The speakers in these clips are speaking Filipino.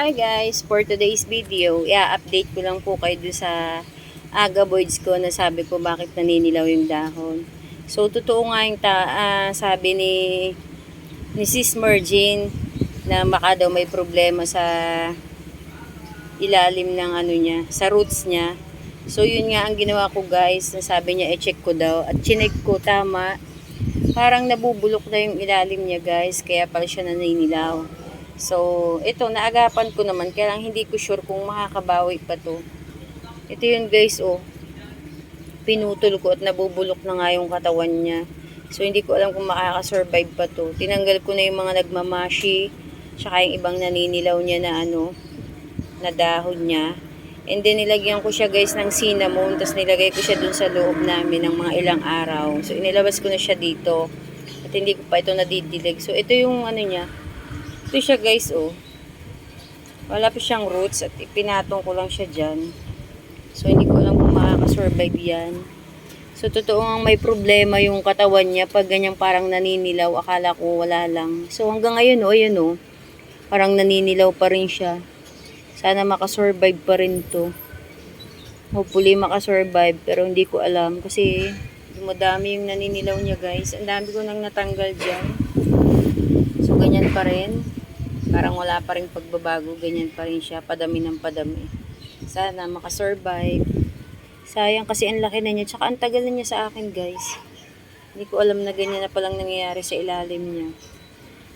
Hi guys, for today's video, update ko lang po kayo dun sa agaboids ko na sabi ko bakit naninilaw yung dahon. So, totoo nga yung sabi ni Sis Mergin na baka daw may problema sa ilalim ng ano niya, sa roots niya. So, yun nga ang ginawa ko guys, na sabi niya i-check ko daw at chinek ko tama. Parang nabubulok na yung ilalim niya guys, kaya pala siya naninilaw. So, ito, naagapan ko naman, kaya lang hindi ko sure kung makakabawi pa to. Ito yun guys, oh. Pinutol ko at nabubulok na nga yung katawan niya. So, hindi ko alam kung makakasurvive pa to. Tinanggal ko na yung mga nagmamashi, tsaka yung ibang naninilaw niya na ano, na dahon niya. And then, nilagyan ko siya guys ng cinnamon, tapos nilagay ko siya dun sa loob namin ng mga ilang araw. So, inilabas ko na siya dito. At hindi ko pa ito nadidilig. So, ito yung ano niya. Ito siya guys, oh. Wala pa siyang roots at ipinatong ko lang siya dyan. So, hindi ko alam kung makakasurvive yan. So, totoo nga may problema yung katawan niya. Pag ganyang parang naninilaw, akala ko wala lang. So, hanggang ngayon, oh, yun, oh. Parang naninilaw pa rin siya. Sana makasurvive pa rin to. Hopefully makasurvive, pero hindi ko alam. Kasi, dumadami yung naninilaw niya guys. Ang dami ko nang natanggal dyan. So, ganyan pa rin. Parang wala pa rin pagbabago, ganyan pa rin siya, padami ng padami. Sana makasurvive. Sayang kasi ang laki na niya, tsaka ang tagal na niya sa akin guys. Hindi ko alam na ganyan na palang nangyayari sa ilalim niya.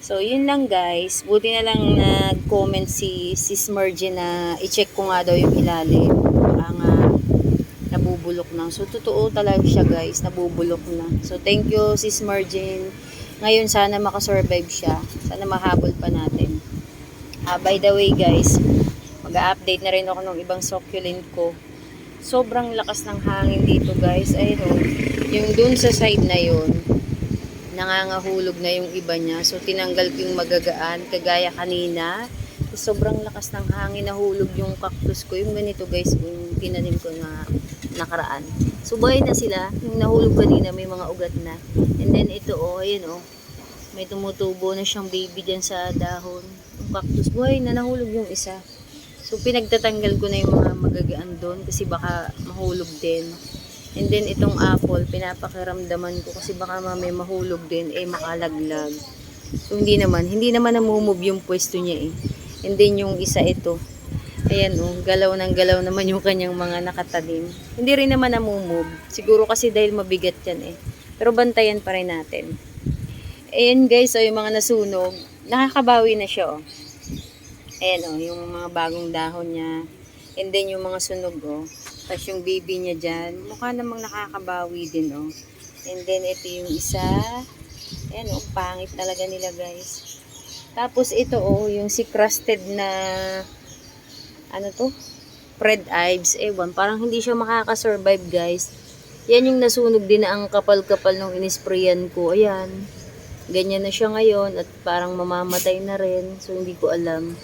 So yun lang guys, buti na lang nag-comment si Sis Mergin na i-check ko nga daw yung ilalim. Baka nga nabubulok na. So totoo talaga siya guys, nabubulok na. So thank you Sis Mergin. Ngayon sana makasurvive siya. Sana mahabol pa natin. By the way guys, mag-update na rin ako ng ibang succulent ko. Sobrang lakas ng hangin dito guys. Ayun o, yung dun sa side na yun, nangangahulog na yung iba niya. So tinanggal ko yung magagaan, kagaya kanina. Sobrang lakas ng hangin, nahulog yung cactus ko. Yung ganito guys, yung tinanim ko na nakaraan. So buhay na sila. Yung nahulog kanina, may mga ugat na. And then ito oh, ayun oh. May tumutubo na siyang baby dyan sa dahon. Yung cactus, buhay na, nahulog yung isa. So pinagtatanggal ko na yung mga magagaan doon kasi baka mahulog din. And then itong apple, pinapakiramdaman ko kasi baka may mahulog din, makalaglag. So hindi naman namumove yung pwesto niya eh. And then yung isa ito, ayan oh, galaw ng galaw naman yung kanyang mga nakatanim. Hindi rin naman namumove. Siguro kasi dahil mabigat yan eh. Pero bantayan pa rin natin. Ayan guys, yung mga nasunog, nakakabawi na siya oh. Ayan oh, yung mga bagong dahon niya. And then yung mga sunog oh. Tapos yung baby niya dyan, mukha namang nakakabawi din oh. And then ito yung isa. Ayan oh, pangit talaga nila guys. Tapos ito oh, yung si crusted na ano to? Red Ives. Ewan, parang hindi siya makakasurvive guys. Yan yung nasunog din na ang kapal-kapal nung inisprayan ko. Ayan. Ganyan na siya ngayon at parang mamamatay na rin. So hindi ko alam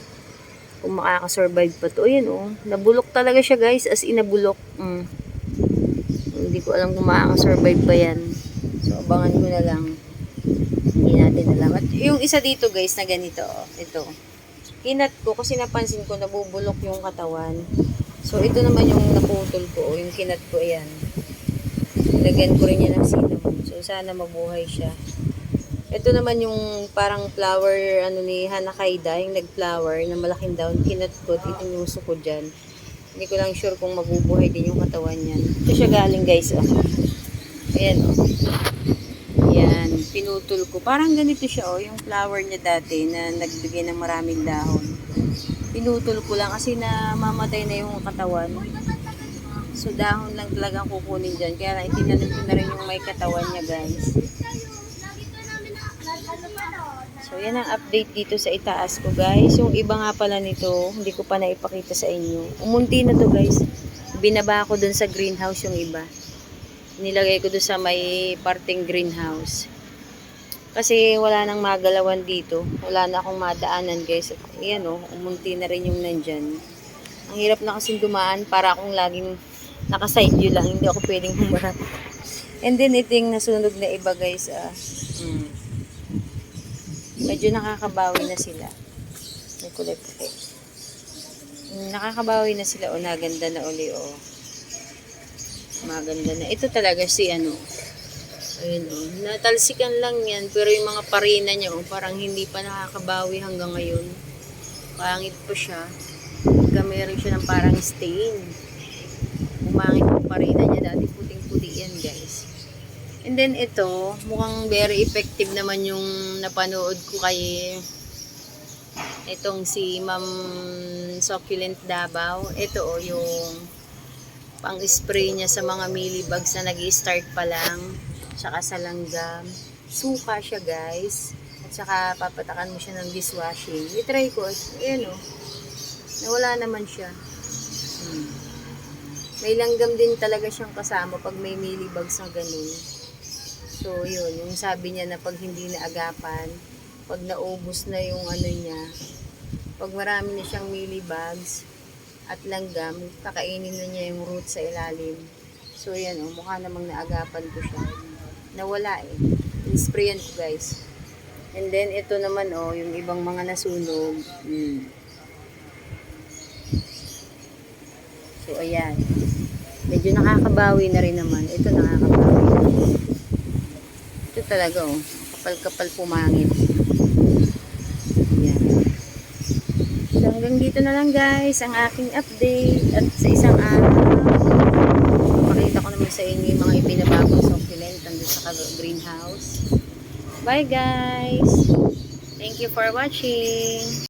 kung makakasurvive pa to. Ayan oh, nabulok talaga siya guys, as in nabulok. Hindi ko alam kung makakasurvive pa yan. So abangan ko na lang. Hindi natin alam. At yung isa dito guys na ganito oh, ito. Kinat ko kasi napansin ko nabubulok yung katawan. So ito naman yung naputol ko, yung kinat ko, ayan. Lagyan ko rin yan ng cinnamon. So sana mabuhay siya. Ito naman yung parang flower ano ni Hanakaida, yung nag-flower na malaking down. Kinat ko, itinuso ko dyan. Hindi ko lang sure kung mabubuhay din yung katawan niyan. Ito siya galing guys. Oh. Ayan oh. Ayan, pinutol ko. Parang ganito siya oh, yung flower niya dati na nagbigay ng maraming dahon. Pinutol ko lang kasi namamatay na yung katawan. So dahon lang talagang kukunin dyan. Kaya itinanim ko na rin yung may katawan niya guys. So, yan ang update dito sa itaas ko, guys. Yung iba nga pala nito, hindi ko pa naipakita sa inyo. Umunti na to, guys. Binaba ko dun sa greenhouse yung iba. Nilagay ko dun sa may parting greenhouse. Kasi wala nang magalawan dito. Wala na akong madaanan, guys. At, ayan, oh, umunti na rin yung nandyan. Ang hirap na kasing dumaan para akong laging naka-side view lang. Hindi ako pwedeng humarap. And then, ito yung nasunog na iba, guys. Medyo nakakabawi na sila. May kulay puti. Nakakabawi na sila. O, naganda na uli. O, maganda na. Ito talaga si ano. Ayun o. Natalsikan lang yan. Pero yung mga parina niya o, parang hindi pa nakakabawi hanggang ngayon. Pangit pa siya. Meron siya ng parang stain. Umangit yung parina niya. Dati puting-puti yan guys. And then ito, mukhang very effective naman yung napanood ko kay itong si Ma'am Succulent Davao. Ito o, yung pang-spray niya sa mga millibugs na nag-i-start pa lang. Tsaka sa langgam. Suka siya guys. At saka papatakan mo siya ng dishwashing. I-try ko. Ayan o. Nawala naman siya. May langgam din talaga siyang kasama pag may millibugs na ganun. So, yun. Yung sabi niya na pag hindi naagapan, pag naubos na yung ano niya, pag marami na siyang millibugs at langgam, kakainin na niya yung root sa ilalim. So, yan o. Mukha namang naagapan ko siya. Nawala eh. In-sprayan ko guys. And then, ito naman o, yung ibang mga nasunog. So, ayan. Medyo nakakabawi na rin naman. Ito nakakabawi na. Ito talaga oh. Kapal-kapal pumangit. Ayan. So, hanggang dito na lang guys ang aking update. At sa isang araw, pakita ko naman sa inyo yung mga ipinabagong succulent nandun sa greenhouse. Bye guys! Thank you for watching!